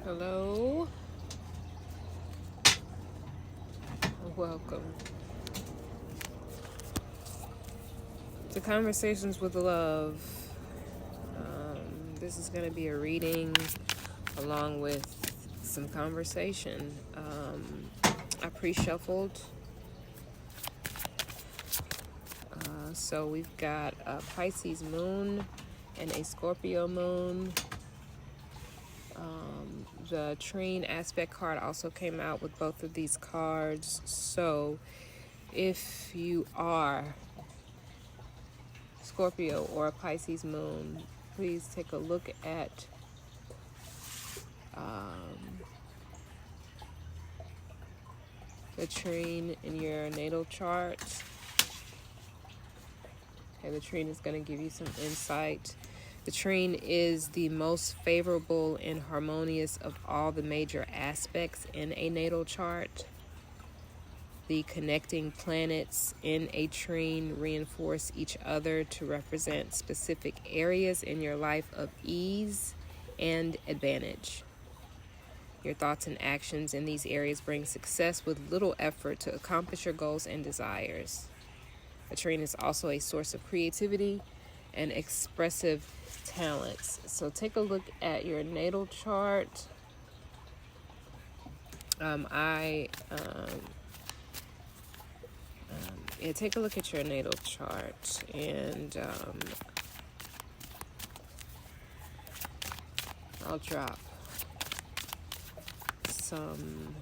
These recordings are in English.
Hello, welcome to Conversations with Love. This is going to be a reading along with some conversation. I pre-shuffled, so we've got a Pisces Moon and a Scorpio Moon. The Trine aspect card also came out with both of these cards. So if you are Scorpio or a Pisces Moon, please take a look at the Trine in your natal chart. Okay, the Trine is going to give you some insight. The Trine is the most favorable and harmonious of all the major aspects in a natal chart. The connecting planets in a trine reinforce each other to represent specific areas in your life of ease and advantage. Your thoughts and actions in these areas bring success with little effort to accomplish your goals and desires. A trine is also a source of creativity and expressive talents. So take a look at your natal chart. Take a look at your natal chart, and I'll drop some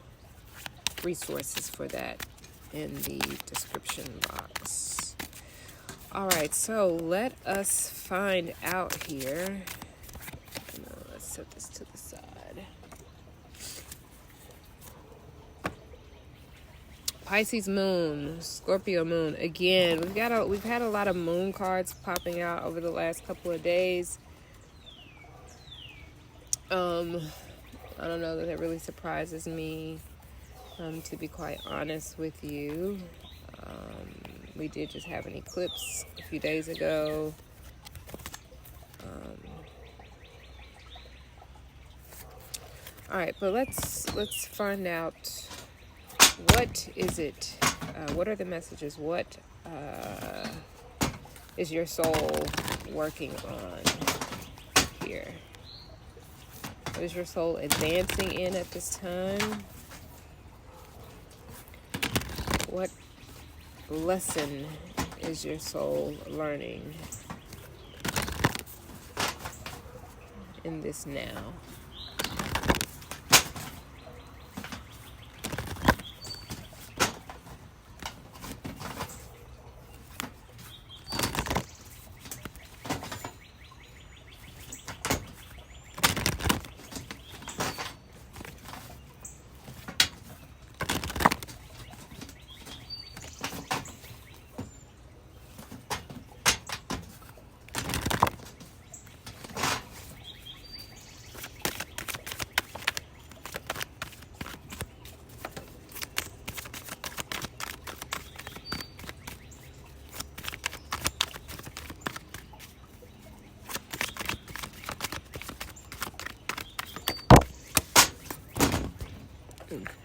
resources for that in the description box. All right, so let us find out here. Let's set this to the side. Pisces Moon, Scorpio Moon. Again, we've had a lot of moon cards popping out over the last couple of days. I don't know that it really surprises me, to be quite honest with you. We did just have an eclipse a few days ago. All right, but let's find out, what is it? What are the messages? What is your soul working on here? What is your soul advancing in at this time? What lesson is your soul learning in this now?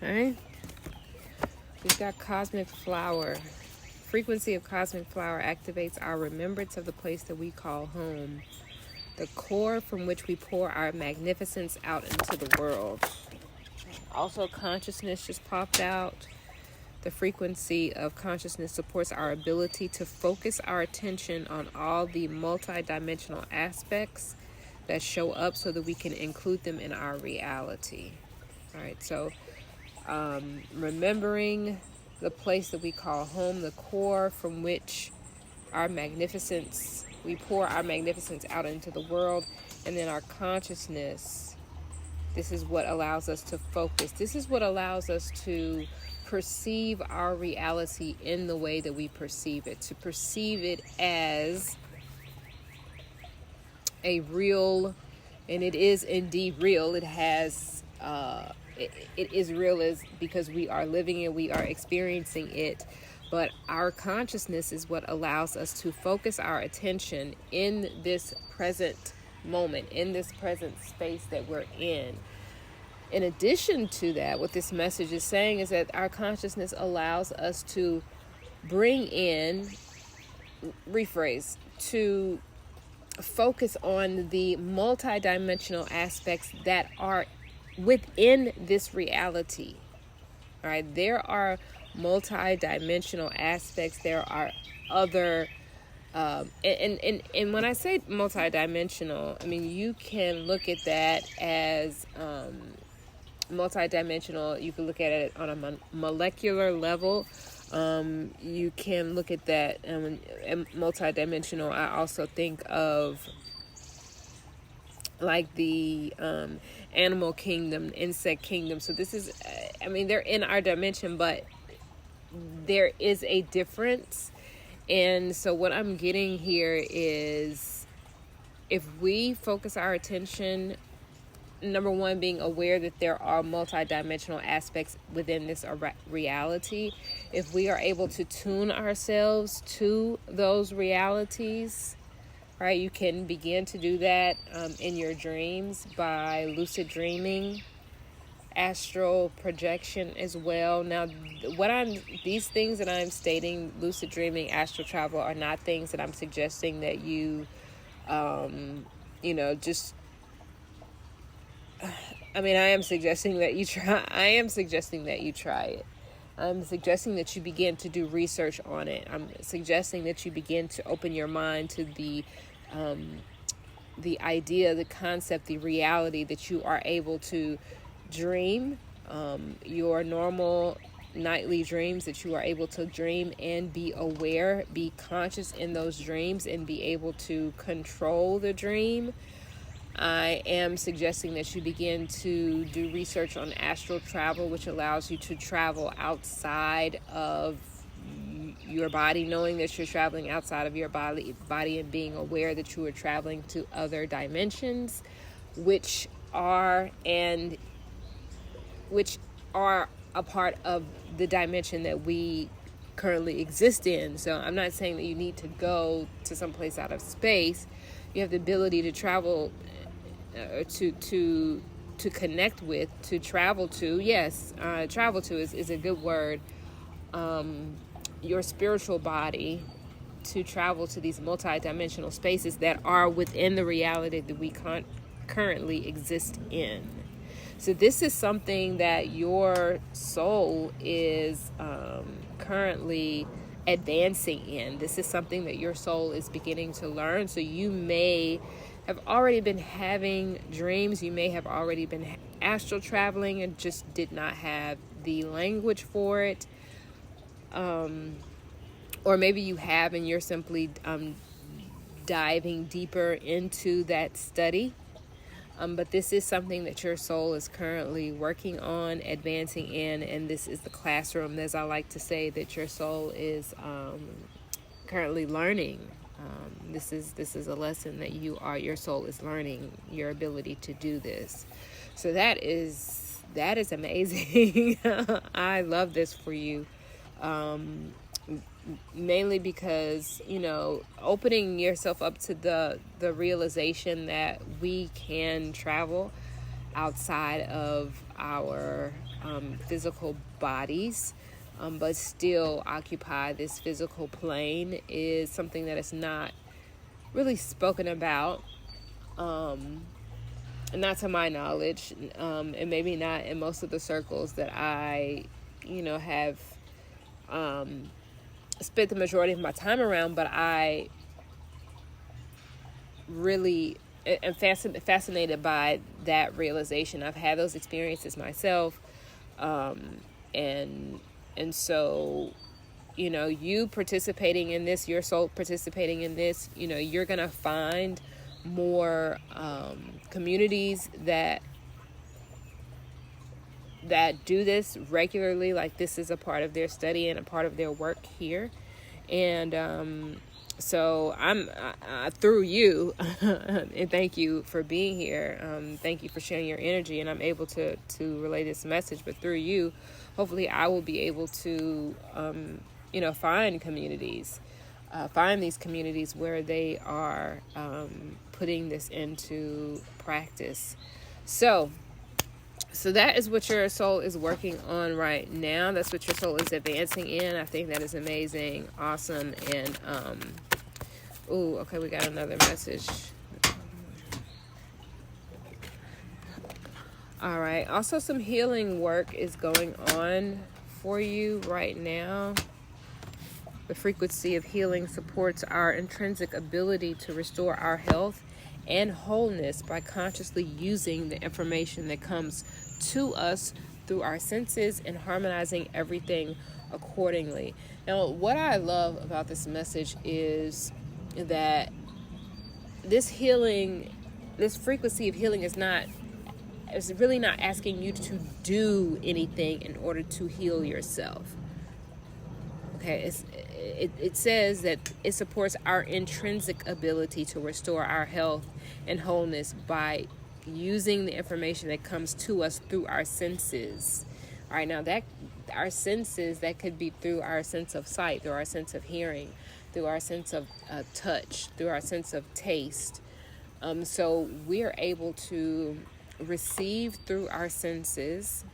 Okay. We've got Cosmic Flower. Frequency of Cosmic Flower activates our remembrance of the place that we call home, the core from which we pour our magnificence out into the world. Also, consciousness just popped out. The frequency of consciousness supports our ability to focus our attention on all the multidimensional aspects that show up so that we can include them in our reality. All right, so remembering the place that we call home, the core from which our magnificence, we pour our magnificence out into the world, and then our consciousness. This is what allows us to focus. This is what allows us to perceive our reality in the way that we perceive it, to perceive it as a real, and it is indeed real. It has it is real as because we are living it, we are experiencing it, but our consciousness is what allows us to focus our attention in this present moment, in this present space that we're in. In addition to that, what this message is saying is that our consciousness allows us to bring in, rephrase, to focus on the multidimensional aspects that are within this reality. All right, there are multidimensional aspects. There are other, and when I say multidimensional, I mean you can look at that as multidimensional. You can look at it on a molecular level. You can look at that multidimensional. I also think of like the animal kingdom, insect kingdom. So this is, I mean, they're in our dimension, but there is a difference. And so what I'm getting here is, if we focus our attention, number one, being aware that there are multidimensional aspects within this reality. If we are able to tune ourselves to those realities, right, you can begin to do that in your dreams by lucid dreaming, astral projection as well. Now, these things that I'm stating, lucid dreaming, astral travel, are not things that I'm suggesting that you, just. I mean, I am suggesting that you try. I am suggesting that you try it. I'm suggesting that you begin to do research on it. I'm suggesting that you begin to open your mind to the idea, the concept, the reality that you are able to dream your normal nightly dreams, that you are able to dream and be aware, be conscious in those dreams, and be able to control the dream. I am suggesting that you begin to do research on astral travel, which allows you to travel outside of your body, knowing that you're traveling outside of your body and being aware that you are traveling to other dimensions, which are a part of the dimension that we currently exist in. So I'm not saying that you need to go to someplace out of space. You have the ability to travel, to connect with, to travel to. Yes, travel to is a good word. Your spiritual body, to travel to these multidimensional spaces that are within the reality that we currently exist in. So this is something that your soul is currently advancing in. This is something that your soul is beginning to learn. So you may have already been having dreams. You may have already been astral traveling and just did not have the language for it. Or maybe you have and you're simply diving deeper into that study. But this is something that your soul is currently working on, advancing in, and this is the classroom, as I like to say, that your soul is currently learning. This is a lesson that your soul is learning, your ability to do this. So that is amazing. I love this for you. Mainly because, opening yourself up to the realization that we can travel outside of our physical bodies, but still occupy this physical plane, is something that is not really spoken about, not to my knowledge, and maybe not in most of the circles that I, have spent the majority of my time around. But I really am fascinated by that realization. I've had those experiences myself, and so, you participating in this, your soul participating in this, you're gonna find more communities that do this regularly. Like, this is a part of their study and a part of their work here. And so I'm through you, and thank you for being here. Thank you for sharing your energy, and I'm able to relay this message. But through you, hopefully I will be able to, find communities, find these communities where they are putting this into practice. So So that is what your soul is working on right now. That's what your soul is advancing in. I think that is amazing, awesome, and ooh, okay, we got another message. All right. Also, some healing work is going on for you right now. The frequency of healing supports our intrinsic ability to restore our health and wholeness by consciously using the information that comes to us through our senses and harmonizing everything accordingly. Now, what I love about this message is that this healing, this frequency of healing is really not asking you to do anything in order to heal yourself. Okay, it says that it supports our intrinsic ability to restore our health and wholeness by using the information that comes to us through our senses. All right, now that our senses, that could be through our sense of sight, through our sense of hearing, through our sense of touch, through our sense of taste. So we are able to receive through our senses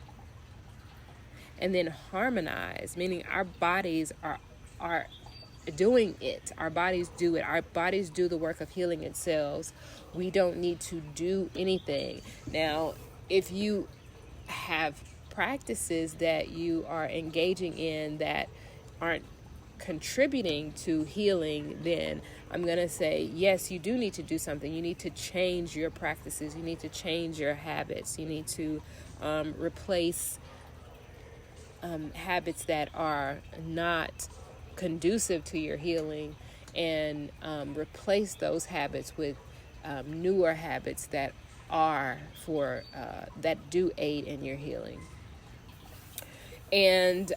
and then harmonize, meaning our bodies are doing it. Our bodies do it. Our bodies do the work of healing itself. We don't need to do anything. Now, if you have practices that you are engaging in that aren't contributing to healing, then I'm going to say, yes, you do need to do something. You need to change your practices. You need to change your habits. You need to replace habits that are not conducive to your healing, and replace those habits with newer habits that are that do aid in your healing. And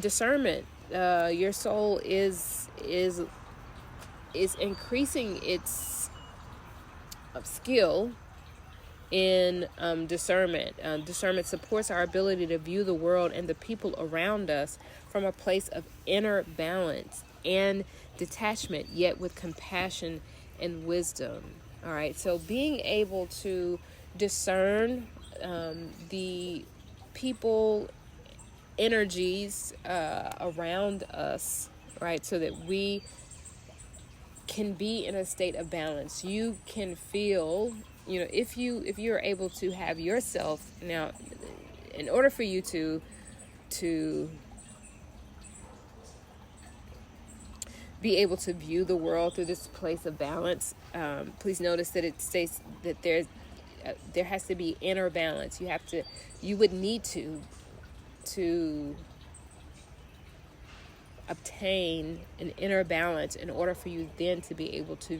discernment, your soul is increasing its skill in discernment. Discernment supports our ability to view the world and the people around us from a place of inner balance and detachment, yet with compassion and wisdom. All right, so being able to discern the people energies around us, right, so that we can be in a state of balance. You can feel, if you're able to have yourself, now, in order for you to be able to view the world through this place of balance, please notice that it states that there has to be inner balance. You would need to obtain an inner balance in order for you then to be able to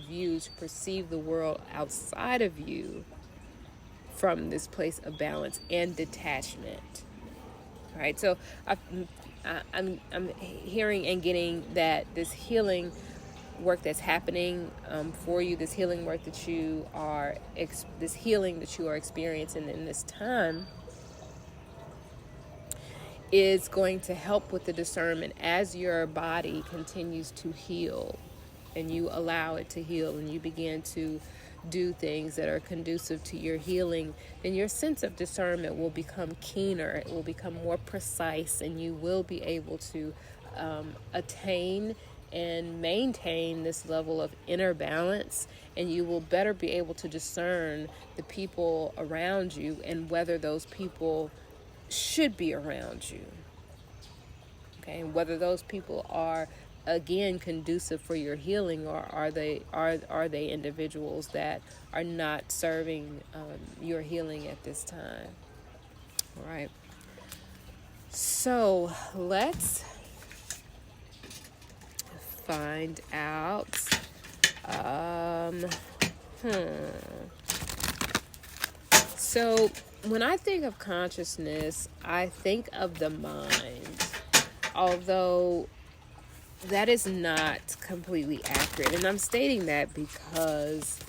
perceive the world outside of you from this place of balance and detachment. All right, so I'm hearing and getting that this healing work that's happening for you, this healing work that you are experiencing in this time, is going to help with the discernment as your body continues to heal, and you allow it to heal, and you begin to do things that are conducive to your healing. Then your sense of discernment will become keener, it will become more precise, and you will be able to attain and maintain this level of inner balance, and you will better be able to discern the people around you and whether those people should be around you, okay, and whether those people are again conducive for your healing, or are they individuals that are not serving your healing at this time. All right, so let's find out so when I think of consciousness, I think of the mind, although that is not completely accurate. And I'm stating that because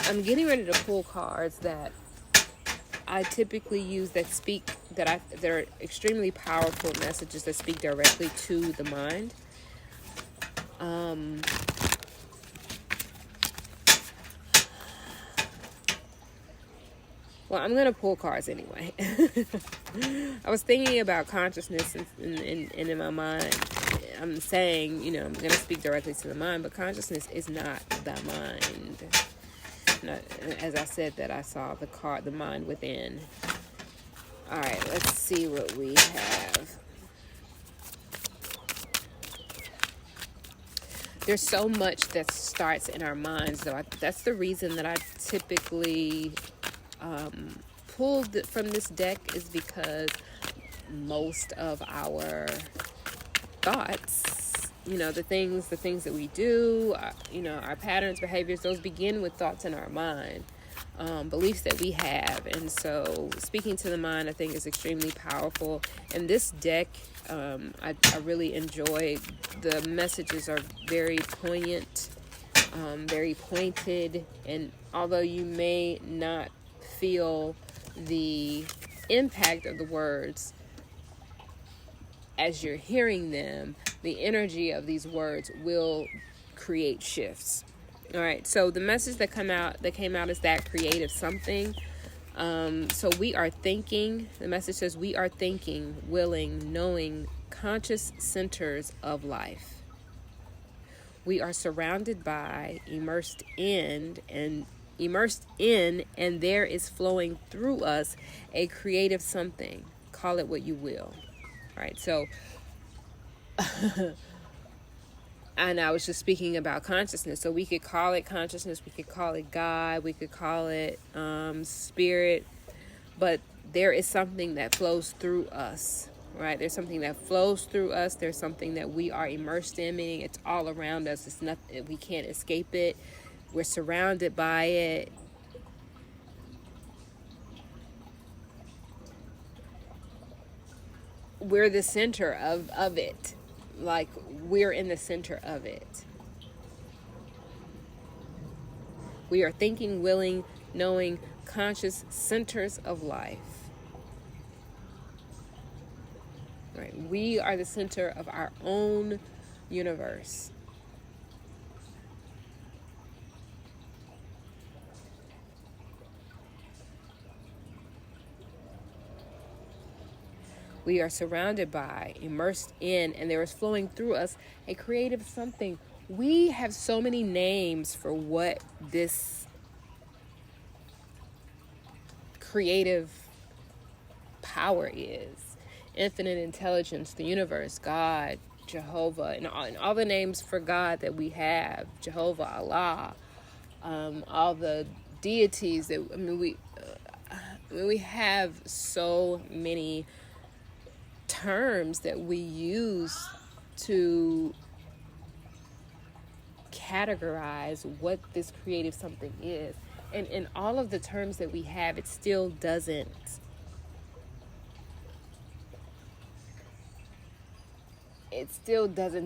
I'm getting ready to pull cards that I typically use that are extremely powerful messages that speak directly to the mind. Well, I'm going to pull cards anyway. I was thinking about consciousness and in my mind, I'm saying, you know, I'm going to speak directly to the mind, but consciousness is not the mind. Not, as I said that I saw the card, the mind within. All right, let's see what we have. There's so much that starts in our minds, though. That's the reason that I typically pulled from this deck, is because most of our thoughts, you know, the things that we do, you know, our patterns, behaviors, those begin with thoughts in our mind, beliefs that we have. And so speaking to the mind, I think, is extremely powerful. And this deck, I really enjoy. The messages are very poignant, very pointed, and although you may not feel the impact of the words as you're hearing them, the energy of these words will create shifts. All right, so the message that came out is that creative something. So we are thinking, the message says, we are thinking, willing, knowing, conscious centers of life. We are surrounded by, immersed in, and there is flowing through us a creative something. Call it what you will. All right, so and I was just speaking about consciousness. So we could call it consciousness, we could call it God, we could call it spirit, but there is something that flows through us, right? There's something that flows through us. There's something that we are immersed in, meaning it's all around us. It's nothing, we can't escape it. We're surrounded by it. We're the center of it. Like, we're in the center of it. We are thinking, willing, knowing, conscious centers of life. Right? We are the center of our own universe. We are surrounded by, immersed in, and there is flowing through us a creative something. We have so many names for what this creative power is. Infinite intelligence, the universe, God, Jehovah, and all the names for God that we have. Jehovah, Allah, all the deities that, we have so many terms that we use to categorize what this creative something is. And in all of the terms that we have, it still doesn't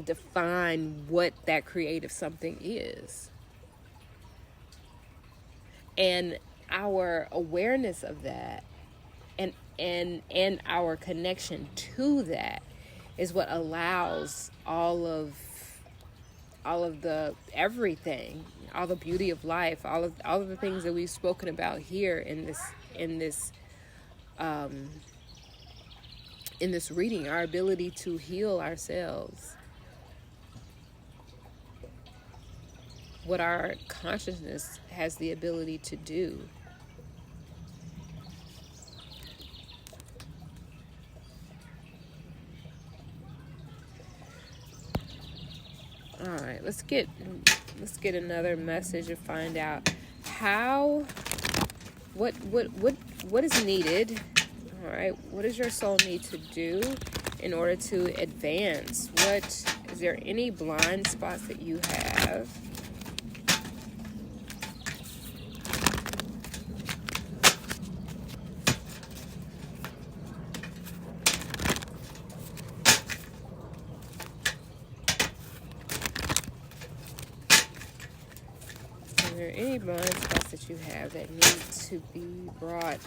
define what that creative something is. And our awareness of that and our connection to that is what allows all of the everything, all the beauty of life, all of the things that we've spoken about here in this reading, our ability to heal ourselves, what our consciousness has the ability to do. All right, let's get another message and find out what is needed. All right, what does your soul need to do in order to advance? Is there any blind spots that you have? Are there any blind spots that you have that need to be brought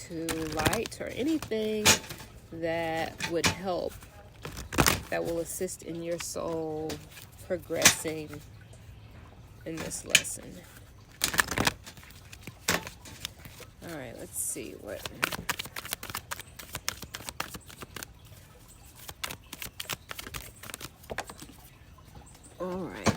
to light, or anything that would help, that will assist in your soul progressing in this lesson? All right, let's see what. All right.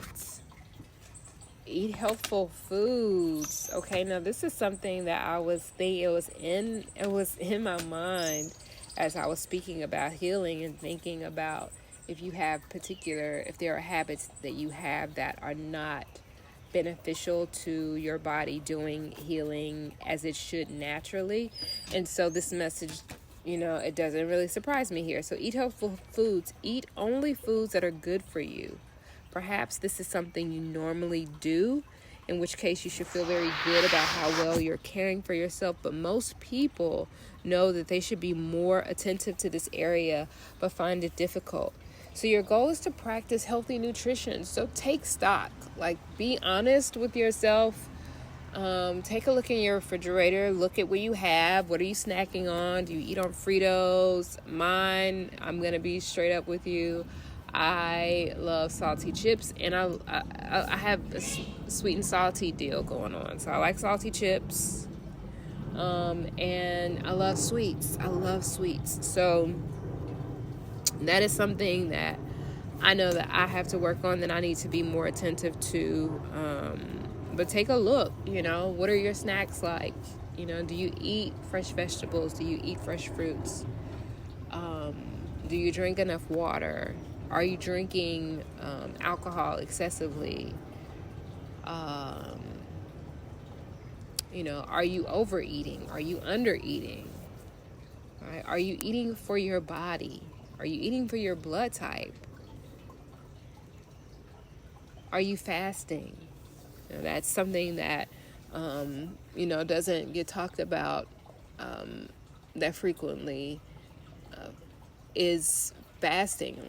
Eat healthful foods. Okay, now this is something that I was thinking, it was in my mind as I was speaking about healing and thinking about if there are habits that you have that are not beneficial to your body doing healing as it should naturally. And so this message, it doesn't really surprise me here. So eat healthful foods. Eat only foods that are good for you. Perhaps this is something you normally do, in which case you should feel very good about how well you're caring for yourself. But most people know that they should be more attentive to this area, but find it difficult. So your goal is to practice healthy nutrition. So take stock, be honest with yourself. Take a look in your refrigerator. Look at what you have. What are you snacking on? Do you eat on Fritos? Mine, I'm going to be straight up with you. I love salty chips, and I have a sweet and salty deal going on. So I like salty chips, and I love sweets. So that is something that I know that I have to work on, that I need to be more attentive to. But take a look, what are your snacks like? Do you eat fresh vegetables? Do you eat fresh fruits? Do you drink enough water? Are you drinking alcohol excessively? Are you overeating? Are you undereating? Right? Are you eating for your body? Are you eating for your blood type? Are you fasting? That's something that, doesn't get talked about that frequently, is fasting.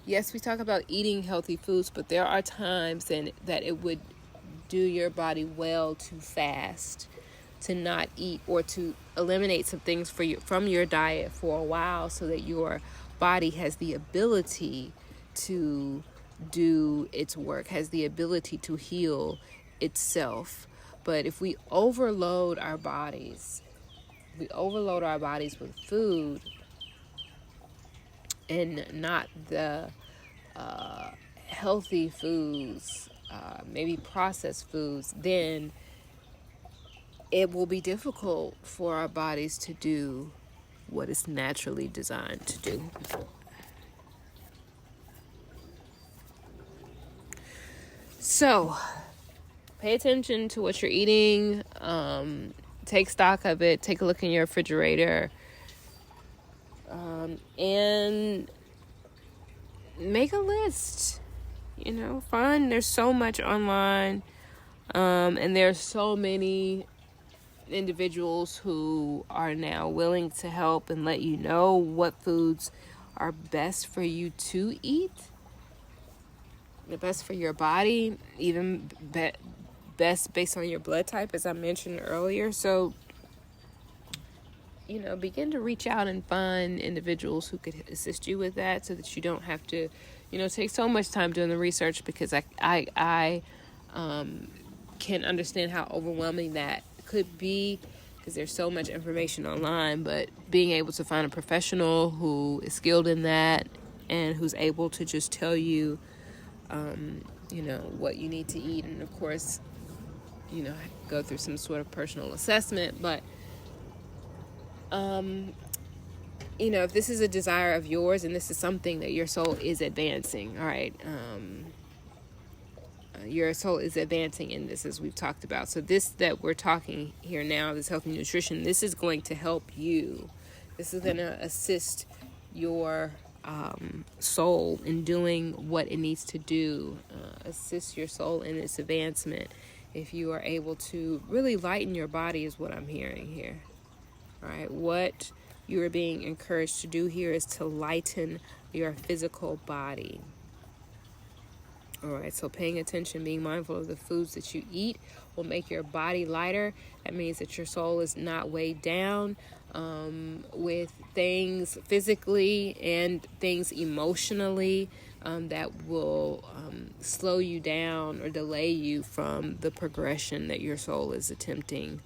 Yes, we talk about eating healthy foods, but there are times that it would do your body well to fast, to not eat, or to eliminate some things from your diet for a while, so that your body has the ability to do its work, has the ability to heal itself. But if we overload our bodies with food and not the healthy foods, maybe processed foods, then it will be difficult for our bodies to do what it's naturally designed to do. So, pay attention to what you're eating. Take stock of it. Take a look in your refrigerator. And make a list. There's so much online. And there's so many individuals who are now willing to help and let you know what foods are best for you to eat. The best for your body, even best based on your blood type, as I mentioned earlier. So, begin to reach out and find individuals who could assist you with that, so that you don't have to, take so much time doing the research, because I can understand how overwhelming that could be, because there's so much information online. But being able to find a professional who is skilled in that and who's able to just tell you, what you need to eat, and of course, go through some sort of personal assessment. But, if this is a desire of yours and this is something that your soul is advancing, all right, your soul is advancing in this, as we've talked about. So this that we're talking here now, this healthy nutrition, this is going to help you. This is going to assist your soul in doing what it needs to do, assist your soul in its advancement. If you are able to really lighten your body, is what I'm hearing here. All right, what you are being encouraged to do here is to lighten your physical body. All right, so paying attention, being mindful of the foods that you eat will make your body lighter. That means that your soul is not weighed down with things physically and things emotionally. that will slow you down or delay you from the progression that your soul is attempting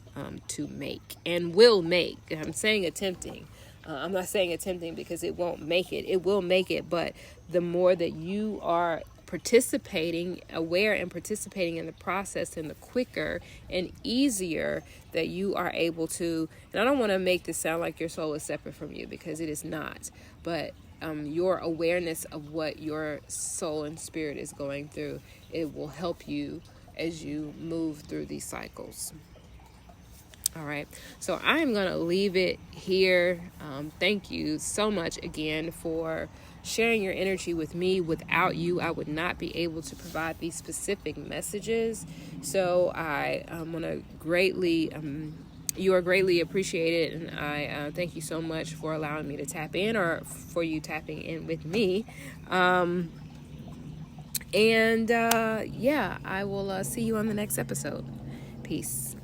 to make and will make. I'm saying attempting. I'm not saying attempting because it won't make it. It will make it, but the more that you are participating, aware and participating in the process, and the quicker and easier that you are able to, and I don't want to make this sound like your soul is separate from you, because it is not, but your awareness of what your soul and spirit is going through, it will help you as you move through these cycles. All right, so I'm going to leave it here. Thank you so much again for sharing your energy with me. Without you, I would not be able to provide these specific messages. So I want to greatly, you are greatly appreciated, and I thank you so much for allowing me to tap in, or for you tapping in with me. Yeah, I will see you on the next episode. Peace.